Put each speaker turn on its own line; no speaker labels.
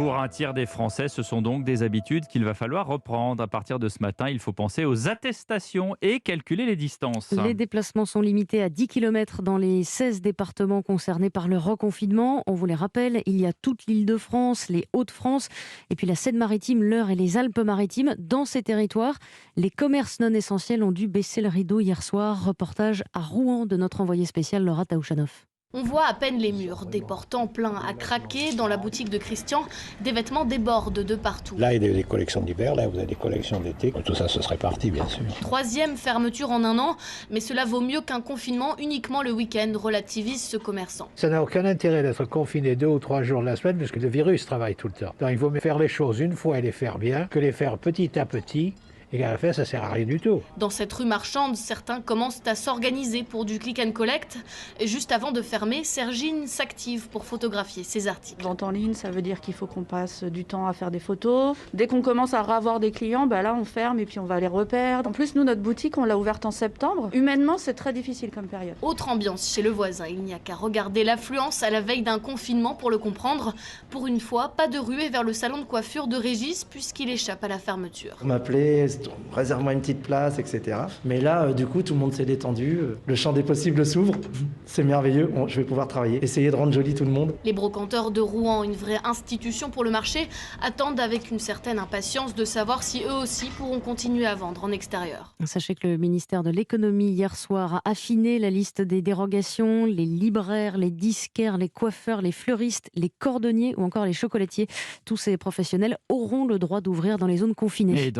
Pour un tiers des Français, ce sont donc des habitudes qu'il va falloir reprendre. À partir de ce matin, il faut penser aux attestations et calculer les distances.
Les déplacements sont limités à 10 km dans les 16 départements concernés par le reconfinement. On vous les rappelle, il y a toute l'Île-de-France, les Hauts-de-France et puis la Seine-Maritime, l'Eure et les Alpes-Maritimes. Dans ces territoires, les commerces non essentiels ont dû baisser le rideau hier soir. Reportage à Rouen de notre envoyé spécial Laura Taouchanoff.
On voit à peine les murs, des portants pleins à craquer. Dans la boutique de Christian, des vêtements débordent de partout.
Là, il y a des collections d'hiver, là, vous avez des collections d'été. Tout ça, ce serait parti, bien sûr.
Troisième fermeture en un an, mais cela vaut mieux qu'un confinement uniquement le week-end, relativise ce commerçant.
Ça n'a aucun intérêt d'être confiné 2 ou 3 jours de la semaine, parce que le virus travaille tout le temps. Donc il vaut mieux faire les choses une fois et les faire bien, que les faire petit à petit. Et à la fin, ça sert à rien du tout.
Dans cette rue marchande, certains commencent à s'organiser pour du click and collect. Et juste avant de fermer, Sergine s'active pour photographier ses articles.
Vente en ligne, ça veut dire qu'il faut qu'on passe du temps à faire des photos. Dès qu'on commence à avoir des clients, là on ferme et puis on va les reperdre. En plus, nous, notre boutique, on l'a ouverte en septembre. Humainement, c'est très difficile comme période.
Autre ambiance chez le voisin. Il n'y a qu'à regarder l'affluence à la veille d'un confinement pour le comprendre. Pour une fois, pas de ruée vers le salon de coiffure de Régis puisqu'il échappe à la fermeture.
On m'appelait, réserve-moi une petite place, etc. Mais là, du coup, tout le monde s'est détendu. Le champ des possibles s'ouvre. C'est merveilleux. Je vais pouvoir travailler. Essayer de rendre joli tout le monde.
Les brocanteurs de Rouen, une vraie institution pour le marché, attendent avec une certaine impatience de savoir si eux aussi pourront continuer à vendre en extérieur.
Sachez que le ministère de l'économie hier soir a affiné la liste des dérogations. Les libraires, les disquaires, les coiffeurs, les fleuristes, les cordonniers ou encore les chocolatiers. Tous ces professionnels auront le droit d'ouvrir dans les zones confinées.
Et dans